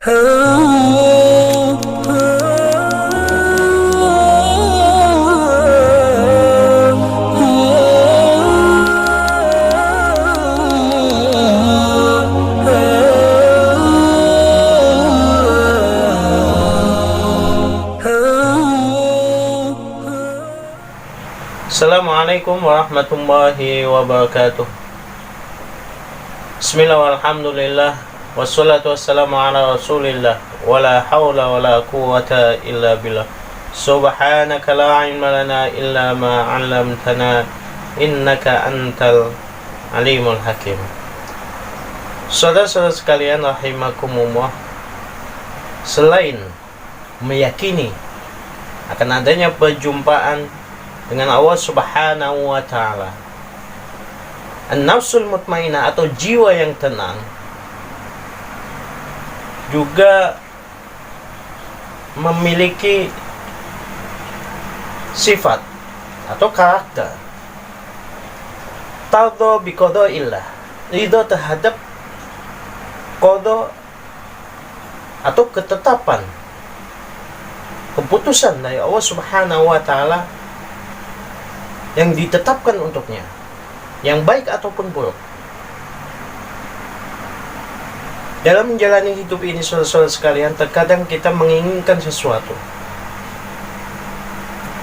Assalamualaikum warahmatullahi wabarakatuh. Bismillah walhamdulillah wassalatu wassalamu ala rasulillah wala hawla wala quwwata illa billah. Subhanaka la ilma lana illa ma 'allamtana innaka antal alimul hakim. Saudara-saudara sekalian rahimakumullah, selain meyakini akan adanya perjumpaan dengan Allah Subhanahu wa ta'ala, an-nafsul mutmainah atau jiwa yang tenang juga memiliki sifat atau karakter tadha bi qada'illah, ridha terhadap qada atau ketetapan keputusan dari Allah Subhanahu wa ta'ala yang ditetapkan untuknya, yang baik ataupun buruk. Dalam menjalani hidup ini, saudara-saudara sekalian, terkadang kita menginginkan sesuatu,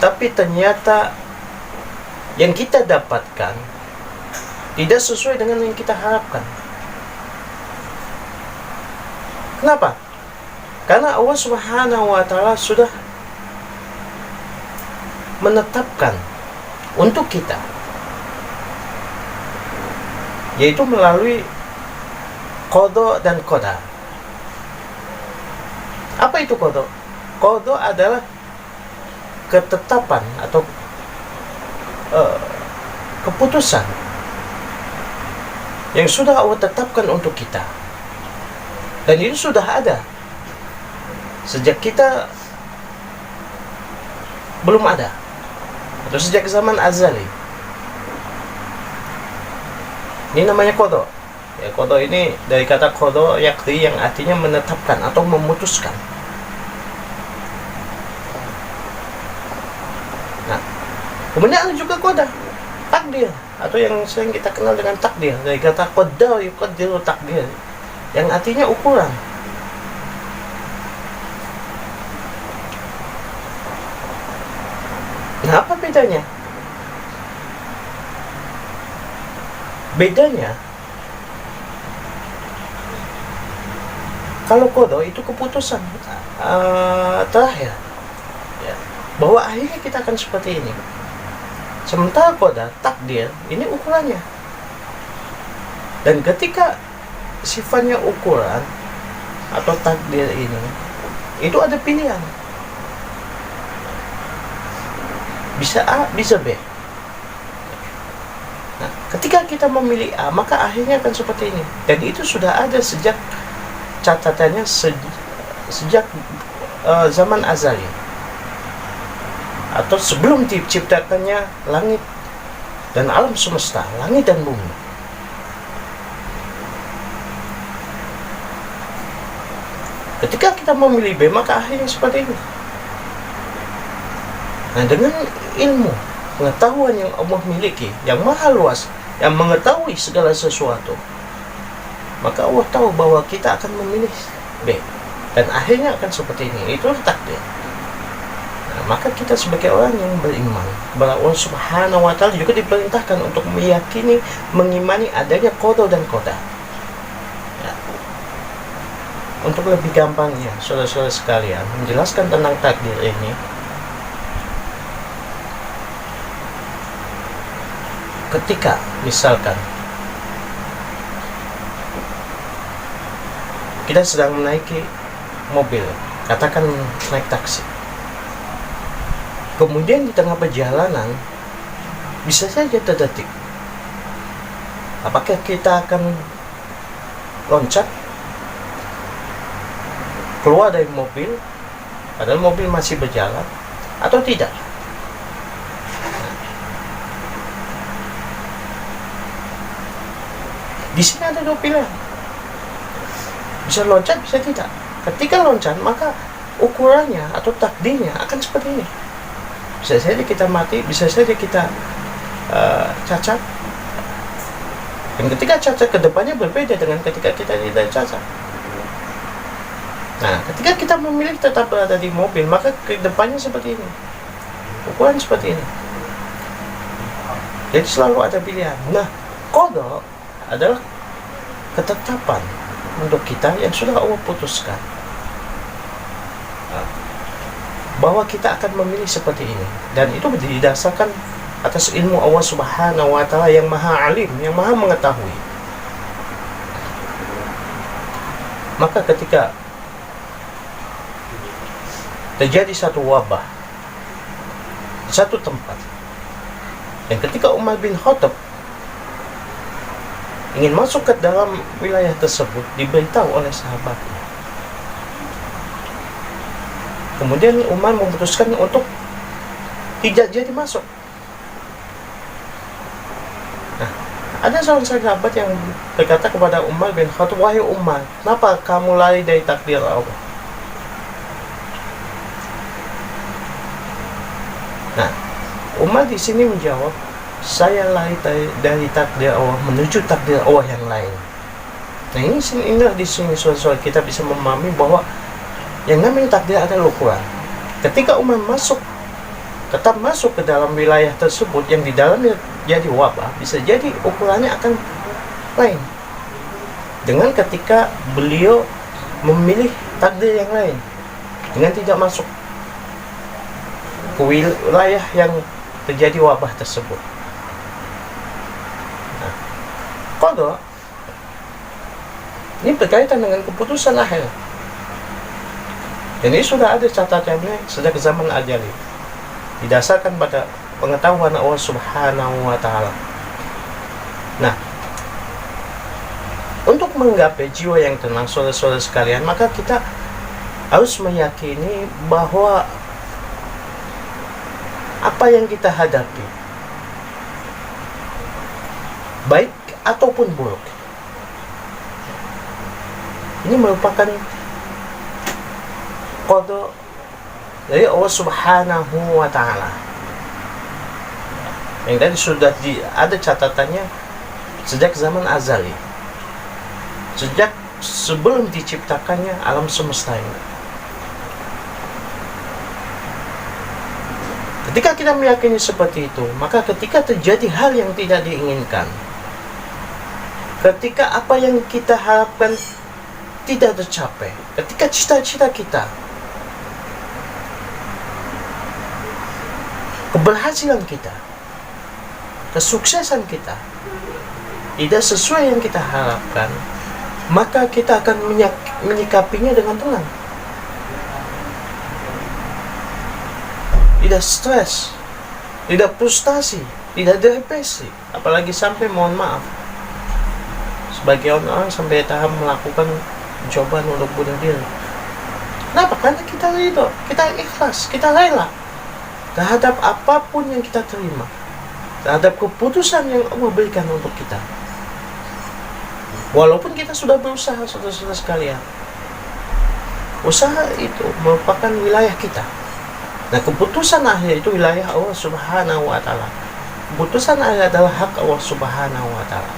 tapi ternyata yang kita dapatkan tidak sesuai dengan yang kita harapkan. Kenapa? Karena Allah Subhanahu wa ta'ala sudah menetapkan untuk kita, yaitu melalui qada dan qadar. Apa itu qada? Qada adalah ketetapan atau keputusan yang sudah Allah tetapkan untuk kita, dan itu sudah ada sejak kita belum ada, atau sejak zaman azali. Ini namanya qada. Ya, qada ini dari kata qada yaqdi, yang artinya menetapkan atau memutuskan. Nah, kemudian ada juga qada, takdir, atau yang sering kita kenal dengan takdir, dari kata qadar yuqaddiru takdir, yang artinya ukuran. Nah, apa bedanya? Bedanya, kalau qada itu keputusan terakhir, ya, bahwa akhirnya kita akan seperti ini. Sementara qada, takdir, ini ukurannya. Dan ketika sifatnya ukuran atau takdir ini, itu ada pilihan. Bisa A, bisa B. Nah, ketika kita memilih A, maka akhirnya akan seperti ini. Dan itu sudah ada sejak catatannya sejak zaman azali, atau sebelum diciptakannya langit dan alam semesta, langit dan bumi. Ketika kita memilih B, maka akhirnya seperti ini. Nah, dengan ilmu pengetahuan yang Allah miliki, yang maha luas, yang mengetahui segala sesuatu, maka Allah tahu bahwa kita akan memilih B, dan akhirnya akan seperti ini. Itu takdir. Nah, maka kita sebagai orang yang beriman kepada Allah Subhanahu wa ta'ala juga diperintahkan untuk meyakini, mengimani adanya qada dan qadar. Ya. Untuk lebih gampangnya, saudara-saudara sekalian, menjelaskan tentang takdir ini, ketika misalkan kita sedang menaiki mobil, katakan naik taksi, kemudian di tengah perjalanan bisa saja terdetik, apakah kita akan loncat keluar dari mobil padahal mobil masih berjalan atau tidak. Di sini ada dua pilihan, bisa loncat, bisa tidak. ketika loncat maka ukurannya atau takdirnya akan seperti ini. Bisa saja kita mati, bisa saja kita cacat. Dan ketika cacat kedepannya berbeda dengan ketika kita tidak cacat. Nah, ketika kita memilih tetap berada di mobil, maka kedepannya seperti ini, ukuran seperti ini. Jadi selalu ada pilihan. Nah, qada adalah ketetapan untuk kita yang sudah Allah putuskan, bahwa kita akan memilih seperti ini, dan itu didasarkan atas ilmu Allah Subhanahu wa Ta'ala yang maha alim, yang maha mengetahui. Maka ketika terjadi satu wabah di satu tempat, dan ketika Umar bin Khattab ingin masuk ke dalam wilayah tersebut, diberitahu oleh sahabatnya. Kemudian Umar memutuskan untuk tidak jadi masuk. Nah, ada seorang sahabat yang berkata kepada Umar bin Khattab, "Wahai Umar, kenapa kamu lari dari takdir Allah?" Nah, Umar di sini menjawab, "Saya lari dari takdir Allah menuju takdir Allah yang lain." Nah, inilah di sini soal kita bisa memahami bahwa yang namanya takdir adalah ukuran. Ketika Umar tetap masuk ke dalam wilayah tersebut yang di dalamnya jadi wabah, bisa jadi ukurannya akan lain dengan ketika beliau memilih takdir yang lain dengan tidak masuk ke wilayah yang terjadi wabah tersebut. Nah, qada ini berkaitan dengan keputusan akhir. Dan ini sudah ada catatannya sejak zaman ajali, didasarkan pada pengetahuan Allah Subhanahu wa Ta'ala. Nah, untuk menggapai jiwa yang tenang, saudara-saudara sekalian, maka kita harus meyakini bahwa apa yang kita hadapi, baik ataupun buruk, ini merupakan qada dari Allah Subhanahu wa Ta'ala, yang tadi sudah ada catatannya sejak zaman azali, sejak sebelum diciptakannya alam semesta ini. Ketika kita meyakini seperti itu, maka ketika terjadi hal yang tidak diinginkan, ketika apa yang kita harapkan tidak tercapai, ketika cita-cita kita, keberhasilan kita, kesuksesan kita tidak sesuai yang kita harapkan, maka kita akan menyikapinya dengan tenang, tidak stres, tidak frustasi, tidak depresi, apalagi sampai, mohon maaf, sebagian orang sampai tahap melakukan cobaan untuk bunuh diri. Kenapa? Karena kita ikhlas, kita rela terhadap apapun yang kita terima, terhadap keputusan yang Allah berikan untuk kita. Walaupun kita sudah berusaha, saudara-saudara sekalian, usaha itu merupakan wilayah kita. Nah, keputusan akhir itu wilayah Allah Subhanahu wa Ta'ala. Keputusan akhir adalah hak Allah Subhanahu wa Ta'ala.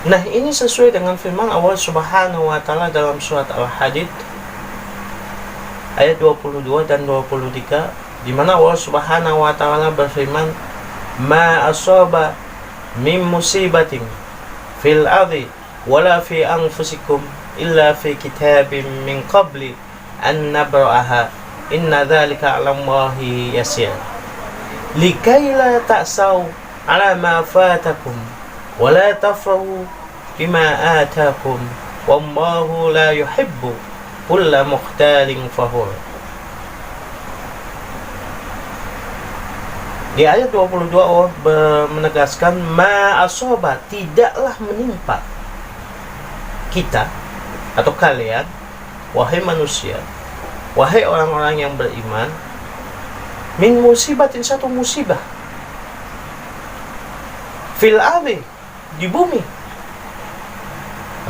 Nah, ini sesuai dengan firman Allah Subhanahu wa Ta'ala dalam surat Al-Hadid ayat 22 dan 23, di mana Allah Subhanahu wa Ta'ala berfirman, "Ma asaba min musibatin fil ardi wala fi anfusikum illa fi kitabim min qabli an nabra'aha inna dzalika 'ala Allahi yasir likai la ta'sau 'ala ma fatakum wa la tafrahu bima atakum wallahu la yuhibbu kulla mukhtalin fakhur." Di ayat 22 Allah menegaskan, ma asoba, tidaklah menimpa kita atau kalian, wahai manusia, wahai orang-orang yang beriman, min musibatin, satu musibah, fil ardi, di bumi.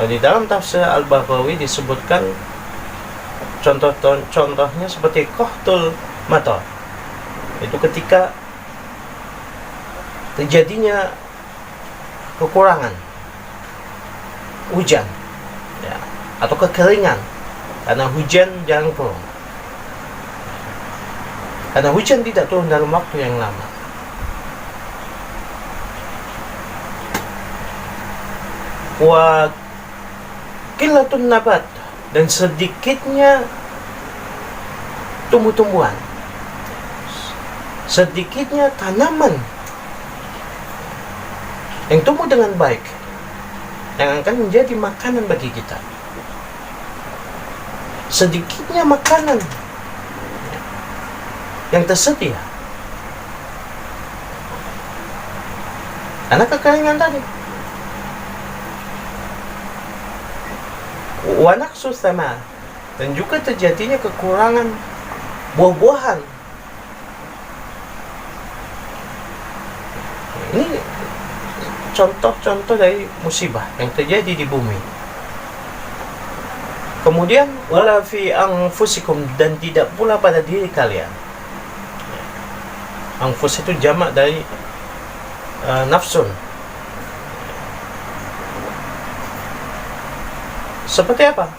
Di dalam tafsir Al-Baghawi disebutkan Contohnya seperti qahtul matar. Itu ketika terjadinya kekurangan hujan, ya, atau kekeringan karena hujan jarang turun. Karena hujan tidak turun dalam waktu yang lama. Wa qilatun nabat, dan sedikitnya tumbuh-tumbuhan, sedikitnya tanaman yang tumbuh dengan baik, yang akan menjadi makanan bagi kita. Sedikitnya makanan yang tersedia karena kekeringan tadi. Wa naqsus thamar, dan juga terjadinya kekurangan buah-buahan. Ini contoh-contoh dari musibah yang terjadi di bumi. Kemudian wala fi anfusikum, dan tidak pula pada diri kalian. Anfus itu jamak dari nafsun. Seperti apa?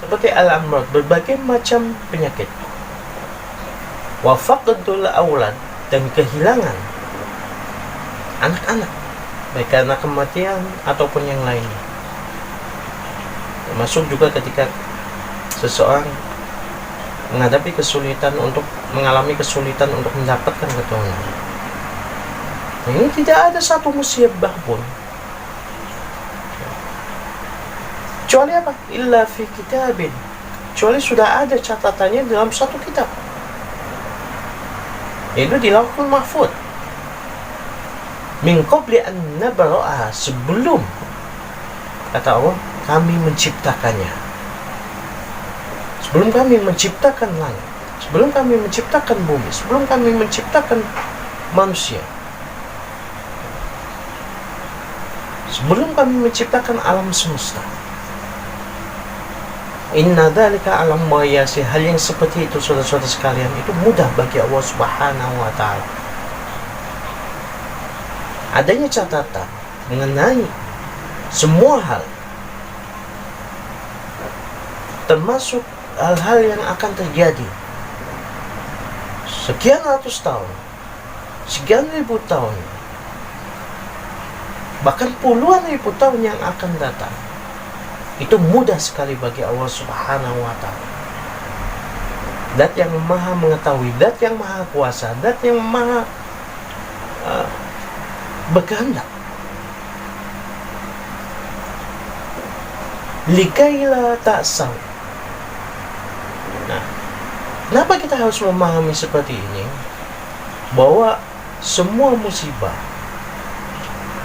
Seperti al-amrad, berbagai macam penyakit. Wa faqdul aulad, dan kehilangan anak-anak, baik karena kematian ataupun yang lainnya. Termasuk juga ketika seseorang mengalami kesulitan untuk mendapatkan keturunan. Ini tidak ada satu musibah pun kecuali apa? Illa fi kitabin, kecuali sudah ada catatannya dalam satu kitab, yaitu di Lauhul Mahfuz. Min qabli an nabra'aha, sebelum, kata Allah, kami menciptakannya. Sebelum kami menciptakan langit, sebelum kami menciptakan bumi, sebelum kami menciptakan manusia, sebelum kami menciptakan alam semesta. Inna dzalika 'ala Allahi yasir, hal yang seperti itu saudara-saudara sekalian itu mudah bagi Allah Subhanahu wa taala. Adanya catatan mengenai semua hal, termasuk hal-hal yang akan terjadi sekian ratus tahun, sekian ribu tahun, bahkan puluhan ribu tahun yang akan datang. Itu mudah sekali bagi Allah Subhanahu wa ta'ala. Dat yang maha mengetahui, dat yang maha kuasa, dat yang maha berkehendak. Likaila ta'saw. Nah, kenapa kita harus memahami seperti ini? Bahwa semua musibah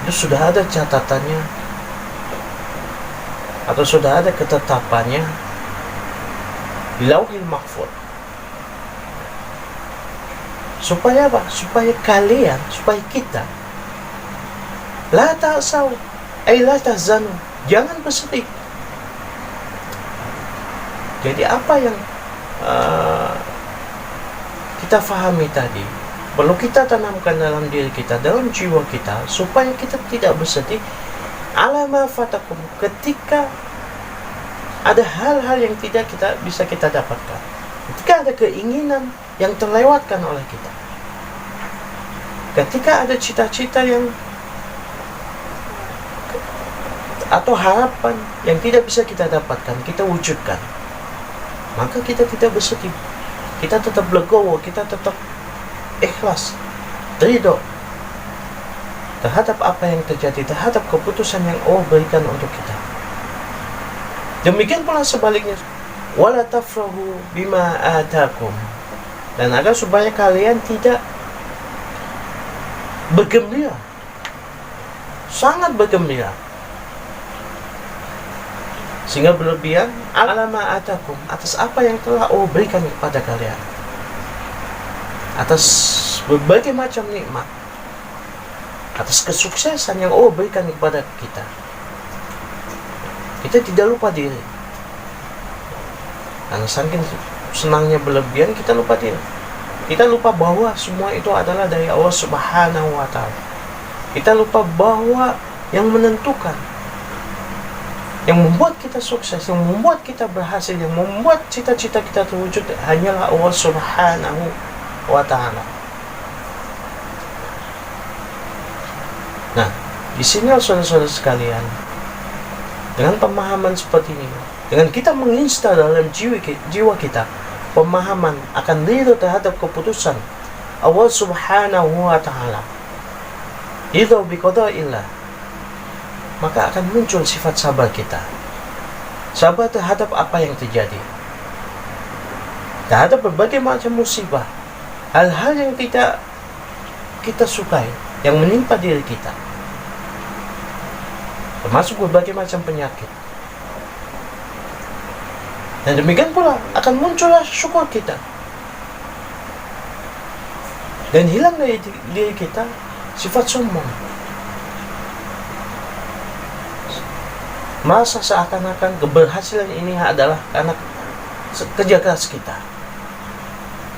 itu sudah ada catatannya, atau sudah ada ketetapannya di Lauhul Mahfuz. Supaya apa? Supaya kalian, supaya kita la ta'saw, la tahzanu, jangan bersedih. Jadi apa yang kita fahami tadi perlu kita tanamkan dalam diri kita, dalam jiwa kita, supaya kita tidak bersedih alama fatakum, ketika ada hal-hal yang tidak bisa kita dapatkan, ketika ada keinginan yang terlewatkan oleh kita, ketika ada cita-cita yang atau harapan yang tidak bisa kita dapatkan, kita wujudkan, maka kita tidak bersedih, kita tetap legowo, kita tetap ikhlas, ridho terhadap apa yang terjadi, terhadap keputusan yang Allah berikan untuk kita. Demikian pula sebaliknya, wala tafrahu bima atakum, dan agar supaya kalian tidak bergembira, sangat bergembira, sehingga berlebihan alama atakum, atas apa yang telah Allah berikan kepada kalian, atas berbagai macam nikmat, atas kesuksesan yang Allah berikan kepada kita. Kita tidak lupa diri. Karena saking senangnya berlebihan, kita lupa diri. Kita lupa bahwa semua itu adalah dari Allah Subhanahu wa Ta'ala. Kita lupa bahwa yang menentukan, yang membuat kita sukses, yang membuat kita berhasil, yang membuat cita-cita kita terwujud hanyalah Allah Subhanahu wa Ta'ala. Nah, di sini saudara-saudara sekalian, dengan pemahaman seperti ini, dengan kita menginstal dalam jiwa kita pemahaman akan ridho terhadap keputusan Allah Subhanahu wa Ta'ala, ridho bi qada'illah, maka akan muncul sifat sabar kita. Sabar terhadap apa yang terjadi, terhadap berbagai macam musibah, hal-hal yang tidak kita sukai yang menimpa diri kita, termasuk berbagai macam penyakit. Dan demikian pula akan muncullah syukur kita, dan hilang dari diri kita sifat sombong, merasa seakan-akan keberhasilan ini adalah karena kerja keras kita,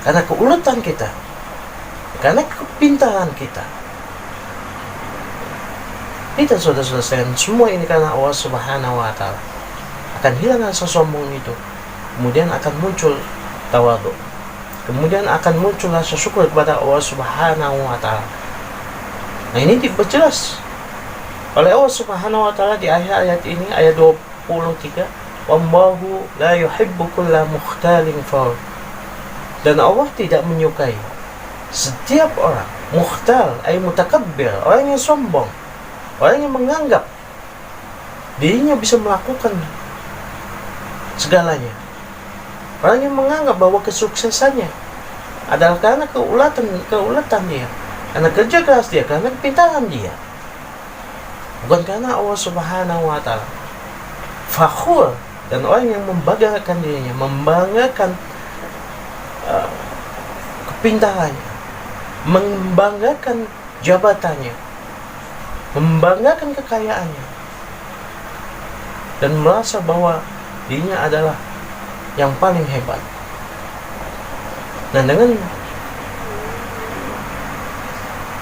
karena keuletan kita, karena kepintaran kita. Tidak, saudara-saudara sekalian, semua ini karena Allah Subhanahu wa Ta'ala. Akan hilang rasa sombong itu, kemudian akan muncul tawadhu, kemudian akan muncul rasa syukur kepada Allah Subhanahu wa Ta'ala. Nah, ini diperjelas oleh Allah Subhanahu wa Ta'ala di ayat ini, ayat 23, wallahu la yuhibbu kulla mukhtalin fakhur. Dan Allah tidak menyukai setiap orang mukhtal, ay mutakabbir, orang yang sombong, orang yang menganggap dirinya bisa melakukan segalanya, orang yang menganggap bahwa kesuksesannya adalah karena keulatan dia, karena kerja keras dia, karena kepintaran dia, bukan karena Allah Subhanahu wa Ta'ala. Fakhur, dan orang yang membanggakan dirinya, membanggakan kepintarannya, membanggakan jabatannya, membanggakan kekayaannya, dan merasa bahwa dirinya adalah yang paling hebat. Nah, dengan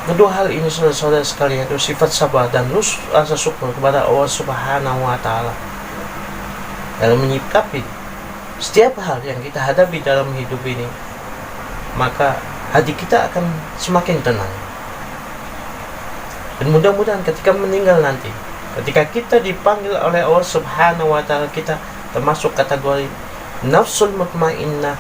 kedua hal ini, saudara-saudara sekalian, itu sifat sabar dan rasa syukur kepada Allah Subhanahu wa Ta'ala dalam menyikapi setiap hal yang kita hadapi dalam hidup ini, maka hati kita akan semakin tenang. Dan mudah-mudahan ketika meninggal nanti, ketika kita dipanggil oleh Allah Subhanahu wa Ta'ala, kita termasuk kategori nafsul mutmainnah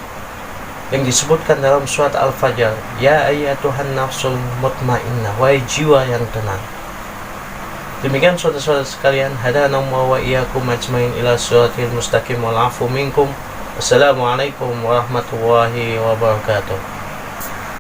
yang disebutkan dalam surat Al-Fajr, ya ayyatuhan nafsul mutmainnah, wahai jiwa yang tenang. Demikian saudara-saudara sekalian, hadana wa iyyakum ajmain ila siratil mustaqim wal afu minkum. Assalamualaikum warahmatullahi wabarakatuh.